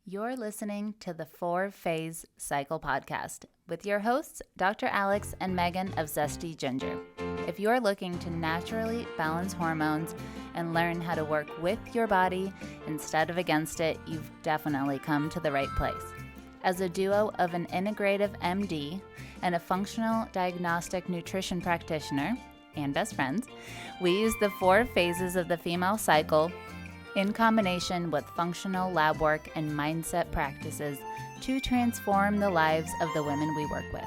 You're listening to the Four Phase Cycle podcast with your hosts, Dr. Alex and Megan of ZESTY Ginger. If you're looking to naturally balance hormones and learn how to work with your body instead of against it, you've definitely come to the right place. As a duo of an integrative MD and a functional diagnostic nutrition practitioner and best friends, we use the four phases of the female cycle in combination with functional lab work and mindset practices to transform the lives of the women we work with.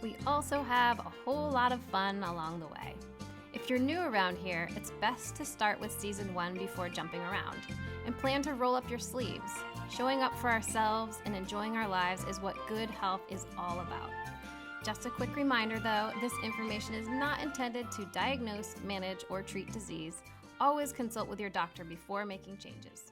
We also have a whole lot of fun along the way. If you're new around here, it's best to start with season 1 before jumping around and plan to roll up your sleeves. Showing up for ourselves and enjoying our lives is what good health is all about. Just a quick reminder though, this information is not intended to diagnose, manage, or treat disease. Always consult with your doctor before making changes.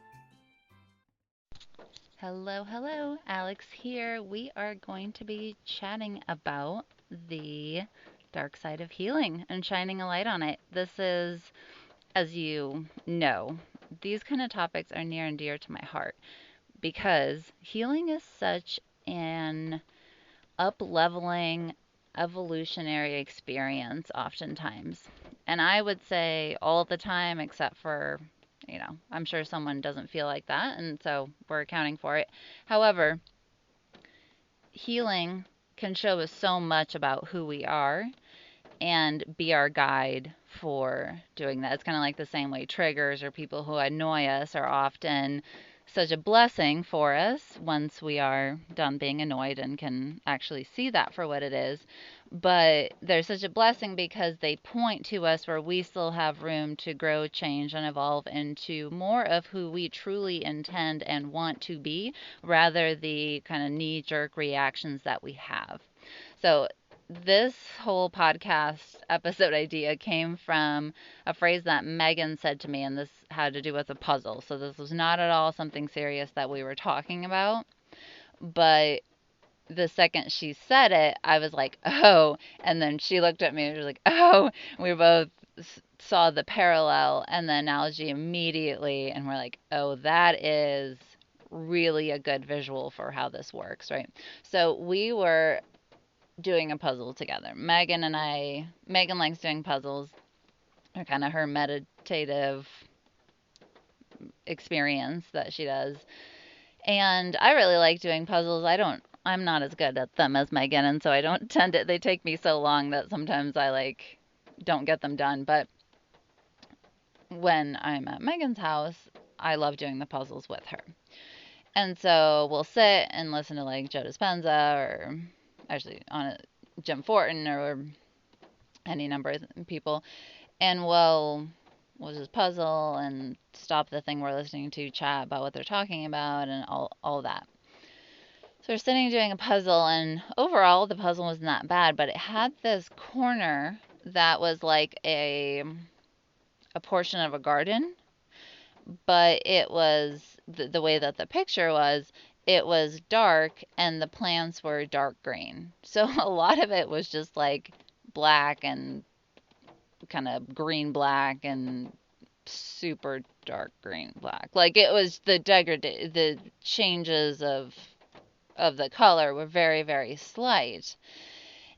Hello, Alex here. We are going to be chatting about the dark side of healing and shining a light on it. This is, as you know, these kind of topics are near and dear to my heart because healing is such an up-leveling, evolutionary experience oftentimes. And I would say all the time, except for, I'm sure someone doesn't feel like that, and so we're accounting for it. However, healing can show us so much about who we are and be our guide for doing that. It's kind of like the same way triggers or people who annoy us are often such a blessing for us once we are done being annoyed and can actually see that for what it is. But they're such a blessing because they point to us where we still have room to grow, change, and evolve into more of who we truly intend and want to be, rather the kind of knee-jerk reactions that we have. So this whole podcast episode idea came from a phrase that Megan said to me, and this had to do with a puzzle. So this was not at all something serious that we were talking about. But the second she said it, I was like, oh. And then she looked at me and was like, oh. We both saw the parallel and the analogy immediately. And we're like, oh, that is really a good visual for how this works, right? So we were doing a puzzle together. Megan likes doing puzzles. They're kind of her meditative experience that she does. And I really like doing puzzles. I'm not as good at them as Megan, and so I don't they take me so long that sometimes I don't get them done. But when I'm at Megan's house, I love doing the puzzles with her. And so we'll sit and listen to like Joe Dispenza or actually on Jim Fortin or any number of people, and we'll just puzzle and stop the thing we're listening to, chat about what they're talking about, and all that. So we're sitting doing a puzzle, and overall the puzzle wasn't that bad, but it had this corner that was like a portion of a garden, but it was the way that the picture was, it was dark and the plants were dark green. So a lot of it was just like black and kind of green black and super dark green black. Like it was the changes of the color were very, very slight.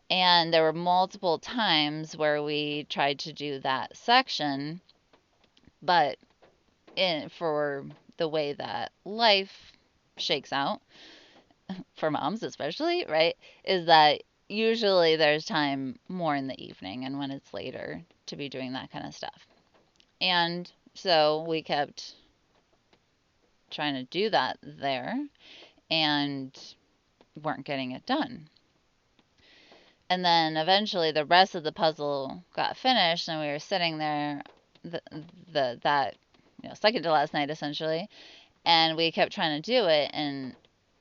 And there were multiple times where we tried to do that section, but for the way that life shakes out, for moms especially, right, is that usually there's time more in the evening and when it's later to be doing that kind of stuff. And so we kept trying to do that there and weren't getting it done. And then eventually the rest of the puzzle got finished and we were sitting there that second to last night essentially, and we kept trying to do it and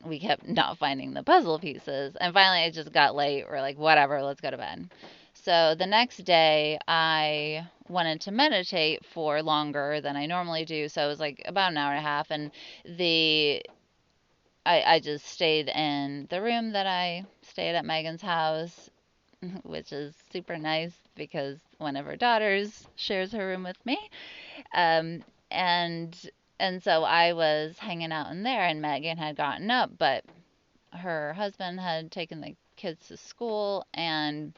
we kept not finding the puzzle pieces, and finally it just got late. We're like, whatever, let's go to bed. So the next day I wanted to meditate for longer than I normally do, so it was like about an hour and a half, and I just stayed in the room that I stayed at Megan's house, which is super nice because one of her daughters shares her room with me. And And so I was hanging out in there, and Megan had gotten up, but her husband had taken the kids to school, and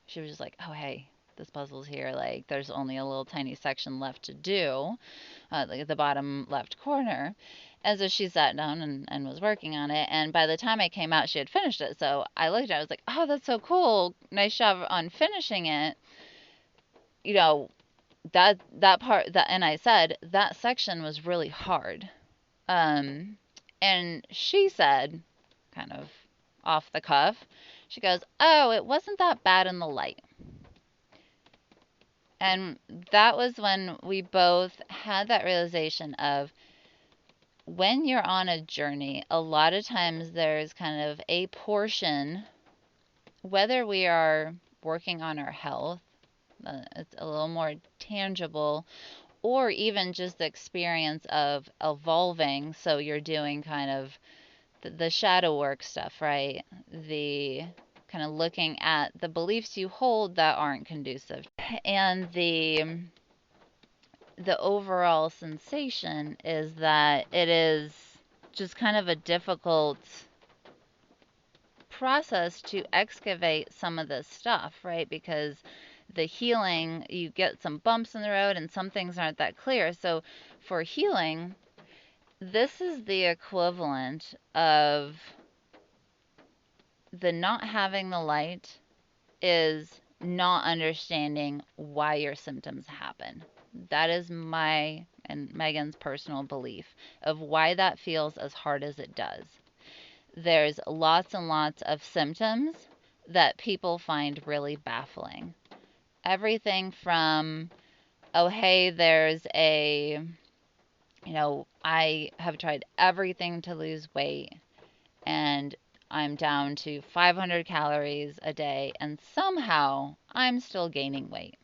she was just like, oh, hey, this puzzle's here. Like, there's only a little tiny section left to do, like at the bottom left corner. And so she sat down and was working on it. And by the time I came out, she had finished it. So I looked at it, I was like, oh, that's so cool. Nice job on finishing it. You know, that part that, and I said that section was really hard. Um, and she said, kind of off the cuff, she goes, oh, it wasn't that bad in the light. And that was when we both had that realization of, when you're on a journey, a lot of times there's kind of a portion, whether we are working on our health, it's a little more tangible, or even just the experience of evolving. So you're doing kind of the shadow work stuff, right? The kind of looking at the beliefs you hold that aren't conducive, and the overall sensation is that it is just kind of a difficult process to excavate some of this stuff, right? Because the healing, you get some bumps in the road and some things aren't that clear. So for healing, this is the equivalent of the not having the light is not understanding why your symptoms happen. That is my and Megan's personal belief of why that feels as hard as it does. There's lots and lots of symptoms that people find really baffling. Everything from, oh, hey, there's a, I have tried everything to lose weight, and I'm down to 500 calories a day, and somehow I'm still gaining weight,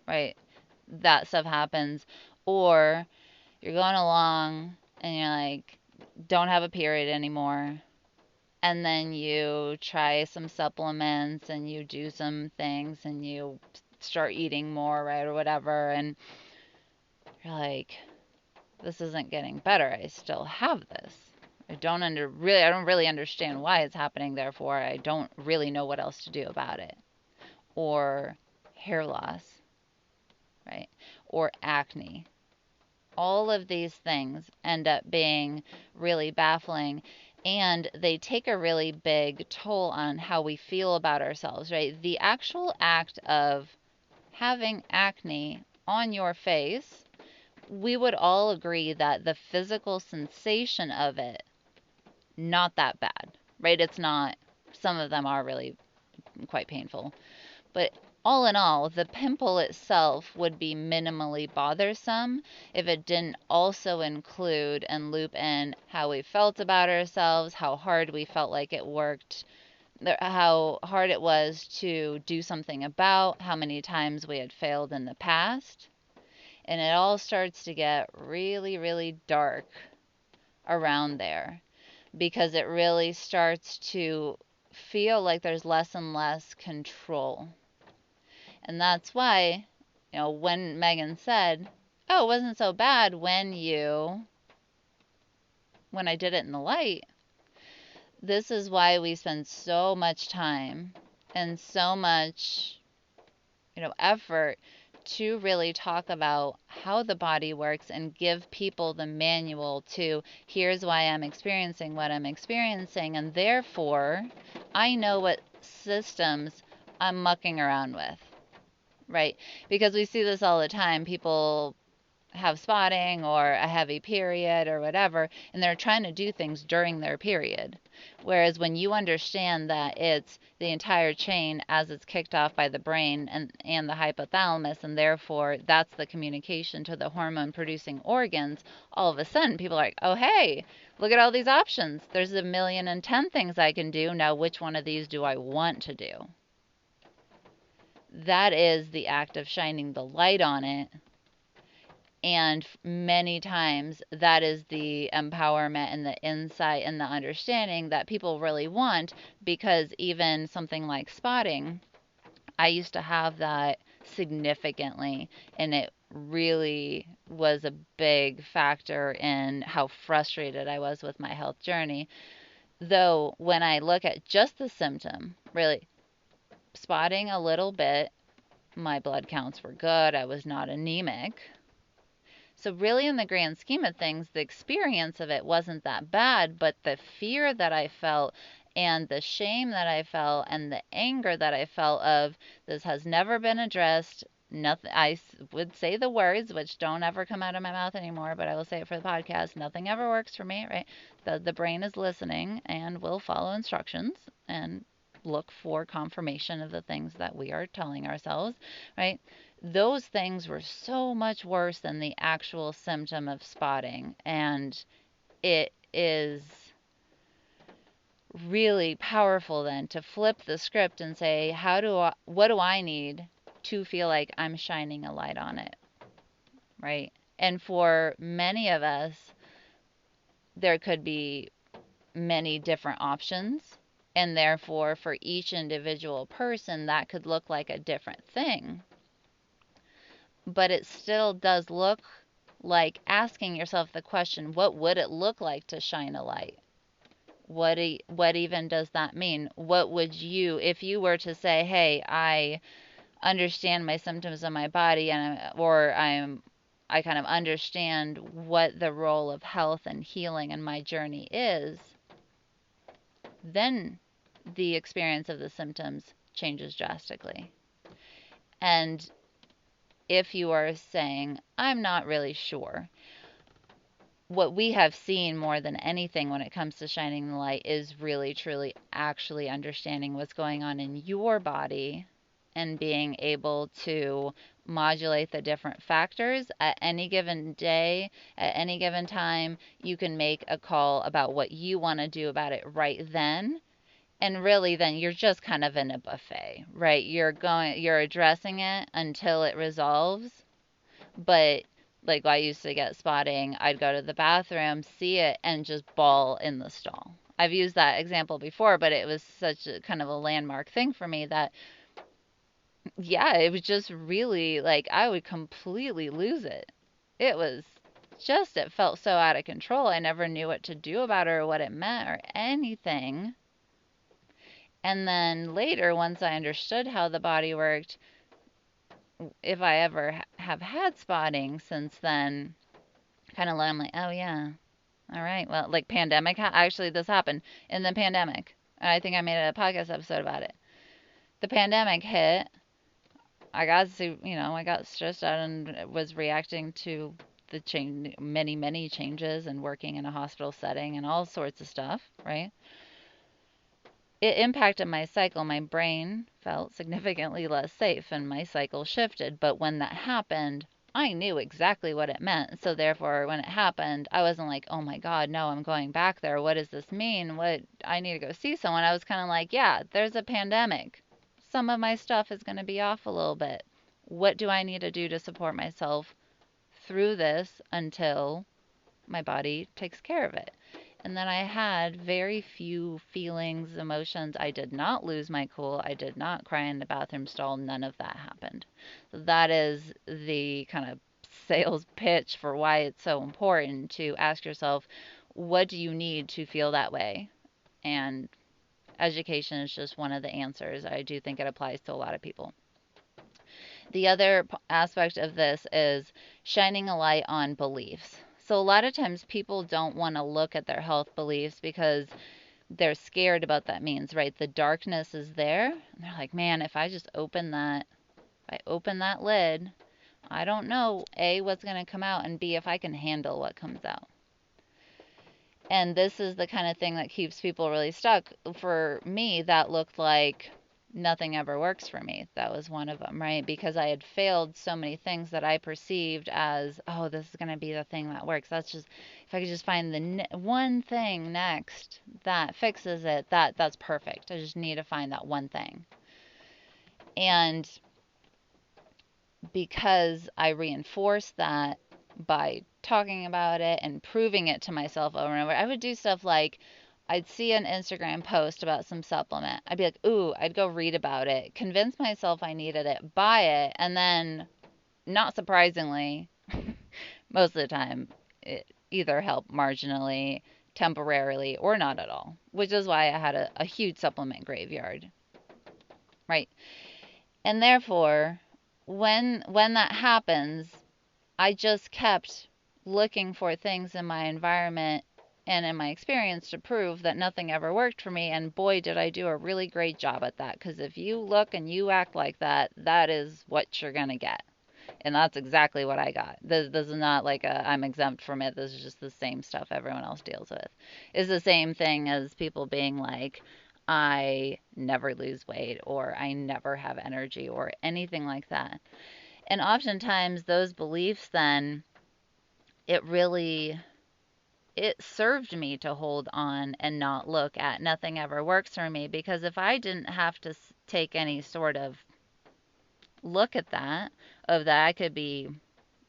right? That stuff happens. Or you're going along and you're like, don't have a period anymore. And then you try some supplements and you do some things and you start eating more, right? Or whatever. And you're like, this isn't getting better. I still have this. I don't really understand why it's happening. Therefore, I don't really know what else to do about it. Or hair loss, right? Or acne. All of these things end up being really baffling, and they take a really big toll on how we feel about ourselves, right? The actual act of having acne on your face, we would all agree that the physical sensation of it, not that bad, right? It's not, some of them are really quite painful, but all in all, the pimple itself would be minimally bothersome if it didn't also include and loop in how we felt about ourselves, how hard we felt like it worked, how hard it was to do something about, how many times we had failed in the past. And it all starts to get really, really dark around there, because it really starts to feel like there's less and less control. And that's why, when Megan said, oh, it wasn't so bad when I did it in the light, this is why we spend so much time and so much, effort to really talk about how the body works and give people the manual to, here's why I'm experiencing what I'm experiencing, and therefore I know what systems I'm mucking around with, right? Because we see this all the time. People have spotting or a heavy period or whatever, and they're trying to do things during their period. Whereas when you understand that it's the entire chain as it's kicked off by the brain and the hypothalamus, and therefore that's the communication to the hormone producing organs, all of a sudden people are like, oh, hey, look at all these options. There's 1,000,010 things I can do. Now, which one of these do I want to do? That is the act of shining the light on it. And many times that is the empowerment and the insight and the understanding that people really want, because even something like spotting, I used to have that significantly, and really was a big factor in how frustrated I was with my health journey. Though, when I look at just the symptom, really spotting a little bit, my blood counts were good, I was not anemic. So, really, in the grand scheme of things, the experience of it wasn't that bad, but the fear that I felt and the shame that I felt and the anger that I felt of this has never been addressed. Nothing, would say the words, which don't ever come out of my mouth anymore, but I will say it for the podcast. Nothing ever works for me, right? The brain is listening and will follow instructions and look for confirmation of the things that we are telling ourselves, right? Those things were so much worse than the actual symptom of spotting. And it is really powerful then to flip the script and say, what do I need to feel like I'm shining a light on it, right? And for many of us, there could be many different options. And therefore, for each individual person, that could look like a different thing. But it still does look like asking yourself the question, what would it look like to shine a light? What even does that mean? What would you, if you were to say, hey, I understand my symptoms of my body, and I kind of understand what the role of health and healing in my journey is, then the experience of the symptoms changes drastically. And if you are saying, I'm not really sure, what we have seen more than anything when it comes to shining the light is really, truly, actually understanding what's going on in your body and being able to modulate the different factors at any given day, at any given time. You can make a call about what you want to do about it right then. And really, then you're just kind of in a buffet, right? You're addressing it until it resolves. But like, I used to get spotting, I'd go to the bathroom, see it, and just bawl in the stall. I've used that example before, but it was such a kind of a landmark thing for me that, yeah, it was just really like I would completely lose it. It was just, it felt so out of control. I never knew what to do about it or what it meant or anything. And then later, once I understood how the body worked, if I ever have had spotting since then, kind of I'm like, oh yeah, all right. Well, like pandemic, actually this happened in the pandemic. I think I made a podcast episode about it. The pandemic hit. I got stressed out and was reacting to the many changes and working in a hospital setting and all sorts of stuff, right? It impacted my cycle. My brain felt significantly less safe and my cycle shifted. But when that happened, I knew exactly what it meant. So therefore, when it happened, I wasn't like, oh my God, no, I'm going back there. What does this mean? What, I need to go see someone. I was kind of like, yeah, there's a pandemic. Some of my stuff is going to be off a little bit. What do I need to do to support myself through this until my body takes care of it? And then I had very few feelings, emotions. I did not lose my cool. I did not cry in the bathroom stall. None of that happened. So that is the kind of sales pitch for why it's so important to ask yourself, what do you need to feel that way? And education is just one of the answers. I do think it applies to a lot of people. The other aspect of this is shining a light on beliefs. So a lot of times people don't want to look at their health beliefs because they're scared about that means, right? The darkness is there. And they're like, man, if I open that lid, I don't know, A, what's going to come out, and B, if I can handle what comes out. And this is the kind of thing that keeps people really stuck. For me, that looked like nothing ever works for me. That was one of them, right? Because I had failed so many things that I perceived as, oh, this is going to be the thing that works. That's just, if I could just find the one thing next that fixes it, that's perfect. I just need to find that one thing. And because I reinforced that by talking about it and proving it to myself over and over, I would do stuff like, I'd see an Instagram post about some supplement. I'd be like, ooh, I'd go read about it, convince myself I needed it, buy it, and then not surprisingly, most of the time, it either helped marginally, temporarily, or not at all, which is why I had a huge supplement graveyard, right? And therefore, when that happens, I just kept looking for things in my environment and in my experience to prove that nothing ever worked for me. And boy, did I do a really great job at that. Because if you look and you act like that, that is what you're going to get. And that's exactly what I got. This is not like I'm exempt from it. This is just the same stuff everyone else deals with. It's the same thing as people being like, I never lose weight or I never have energy or anything like that. And oftentimes those beliefs then, it really, it served me to hold on and not look at nothing ever works for me, because if I didn't have to take any sort of look at that, of that I could be,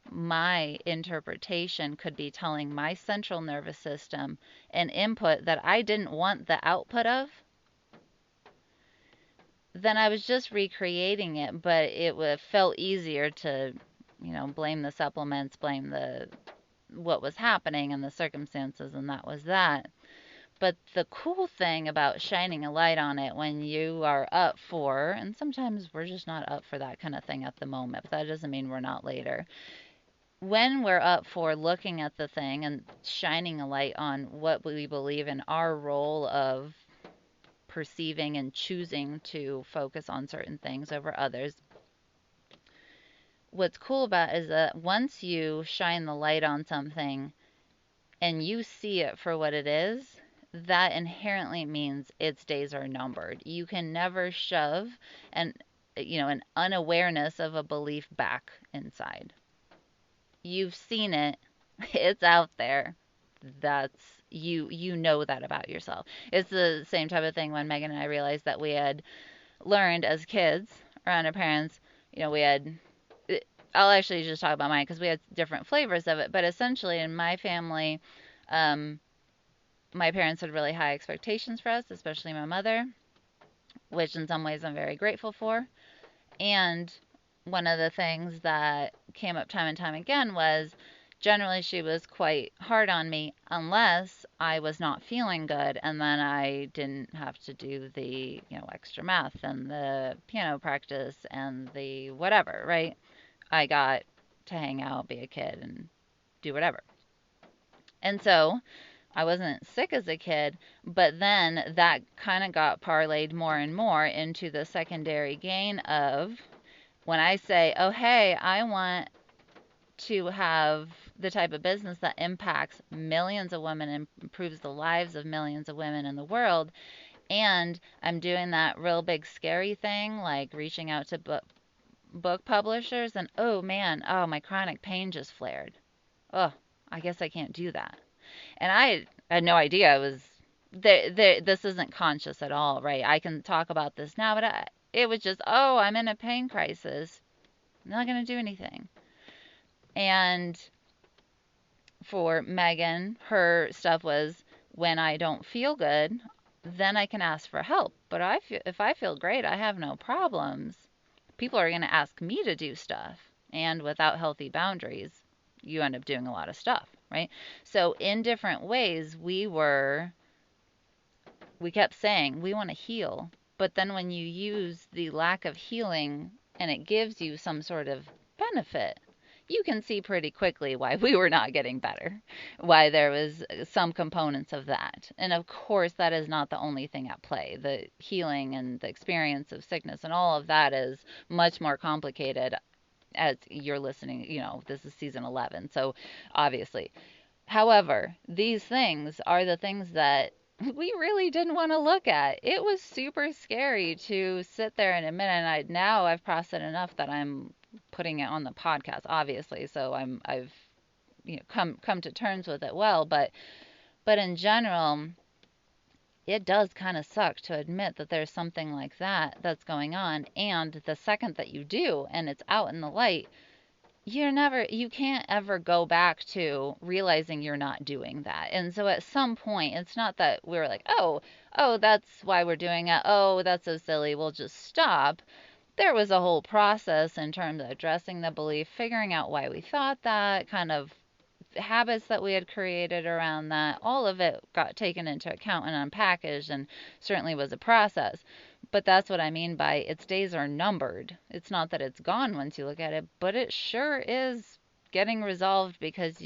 my interpretation could be telling my central nervous system an input that I didn't want the output of, then I was just recreating it. But it felt easier to, blame the supplements, blame the what was happening and the circumstances, and that was that. But the cool thing about shining a light on it when you are up for, and sometimes we're just not up for that kind of thing at the moment, but that doesn't mean we're not later. When we're up for looking at the thing and shining a light on what we believe in our role of perceiving and choosing to focus on certain things over others, what's cool about it is that once you shine the light on something and you see it for what it is, that inherently means its days are numbered. You can never shove an an unawareness of a belief back inside. You've seen it. It's out there. That's you know that about yourself. It's the same type of thing when Megan and I realized that we had learned as kids around our parents, we had, I'll actually just talk about mine because we had different flavors of it, but essentially in my family, um, my parents had really high expectations for us, especially my mother, which in some ways I'm very grateful for. And one of the things that came up time and time again was generally she was quite hard on me unless I was not feeling good, and then I didn't have to do the, extra math and the piano practice and the whatever, right? I got to hang out, be a kid, and do whatever. And so I wasn't sick as a kid, but then that kind of got parlayed more and more into the secondary gain of when I say, oh, hey, I want to have the type of business that impacts millions of women and improves the lives of millions of women in the world. And I'm doing that real big scary thing, like reaching out to book publishers, and oh man, oh, my chronic pain just flared. Oh, I guess I can't do that. And I had no idea it was this isn't conscious at all, right? I can talk about this now, but it was just, oh, I'm in a pain crisis. I'm not going to do anything. And for Megan, her stuff was when I don't feel good, then I can ask for help. But if I feel great, I have no problems. People are going to ask me to do stuff. And without healthy boundaries, you end up doing a lot of stuff, right? So in different ways, we kept saying we want to heal. But then when you use the lack of healing and it gives you some sort of benefit, you can see pretty quickly why we were not getting better, why there was some components of that. And of course, that is not the only thing at play. The healing and the experience of sickness and all of that is much more complicated as you're listening. This is season 11, so obviously. However, these things are the things that we really didn't want to look at. It was super scary to sit there and admit, and now I've processed it enough that I'm putting it on the podcast, obviously. So I've come to terms with it well, but in general, it does kind of suck to admit that there's something like that that's going on, and the second that you do and it's out in the light, you can't ever go back to realizing you're not doing that. And so at some point, it's not that we're like, oh, that's why we're doing it. Oh, that's so silly. We'll just stop. there was a whole process in terms of addressing the belief, figuring out why we thought that, kind of habits that we had created around that. All of it got taken into account and unpackaged, and certainly was a process. But that's what I mean by its days are numbered. It's not that it's gone once you look at it, but it sure is getting resolved, because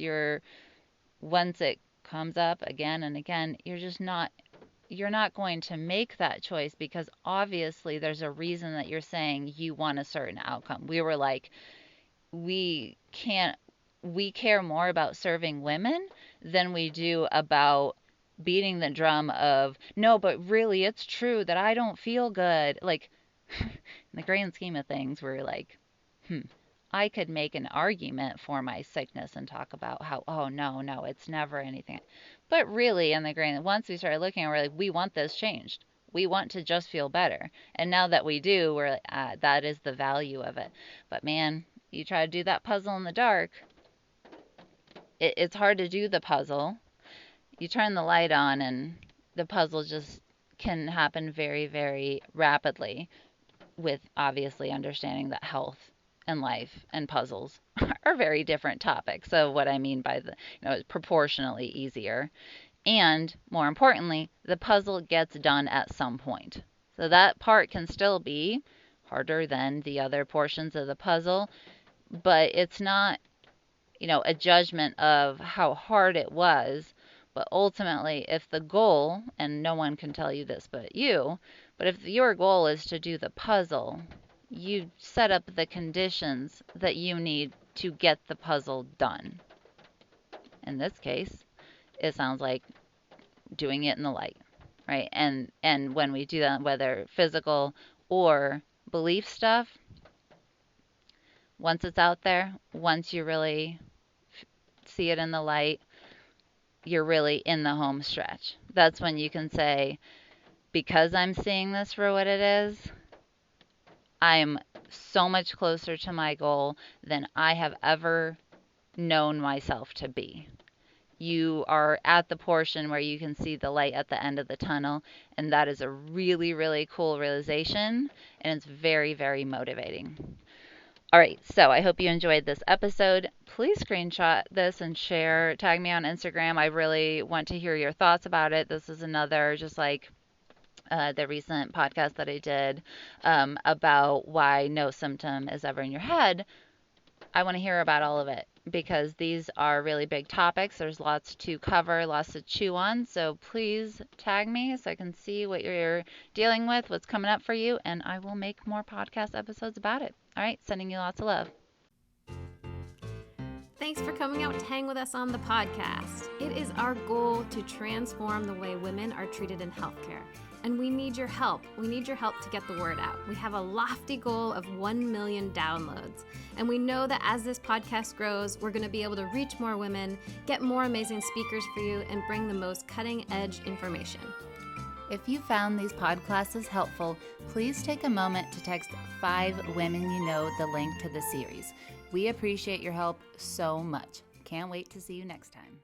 once it comes up again and again, you're not going to make that choice, because obviously there's a reason that you're saying you want a certain outcome. We were like, we can't we care more about serving women than we do about beating the drum of, no, but really it's true that I don't feel good. Like, in the grand scheme of things, we're like, I could make an argument for my sickness and talk about how, oh, no, it's never anything. But really, in the grand, once we started looking, we're like, we want this changed. We want to just feel better. And now that we do, we're like, that is the value of it. But man, you try to do that puzzle in the dark, it's hard to do the puzzle. You turn the light on, and the puzzle just can happen very, very rapidly, with obviously understanding that health and life and puzzles are very different topics. So what I mean by it's proportionally easier. And more importantly, the puzzle gets done at some point. So that part can still be harder than the other portions of the puzzle, but it's not, a judgment of how hard it was. But ultimately, if the goal, and no one can tell you this but you, but if your goal is to do the puzzle, you set up the conditions that you need to get the puzzle done. In this case, it sounds like doing it in the light, right? And when we do that, whether physical or belief stuff, once it's out there, once you really see it in the light, you're really in the home stretch. That's when you can say, because I'm seeing this for what it is, I'm so much closer to my goal than I have ever known myself to be. You are at the portion where you can see the light at the end of the tunnel, and that is a really, really cool realization, and it's very, very motivating. All right, so I hope you enjoyed this episode. Please screenshot this and share. Tag me on Instagram. I really want to hear your thoughts about it. This is another, just like the recent podcast that I did about why no symptom is ever in your head. I want to hear about all of it, because these are really big topics. There's lots to cover, lots to chew on. So please tag me so I can see what you're dealing with, what's coming up for you, and I will make more podcast episodes about it. All right, sending you lots of love. Thanks for coming out to hang with us on the podcast. It is our goal to transform the way women are treated in healthcare. And we need your help. We need your help to get the word out. We have a lofty goal of 1 million downloads. And we know that as this podcast grows, we're going to be able to reach more women, get more amazing speakers for you, and bring the most cutting-edge information. If you found these podcasts helpful, please take a moment to text 5 women you know the link to the series. We appreciate your help so much. Can't wait to see you next time.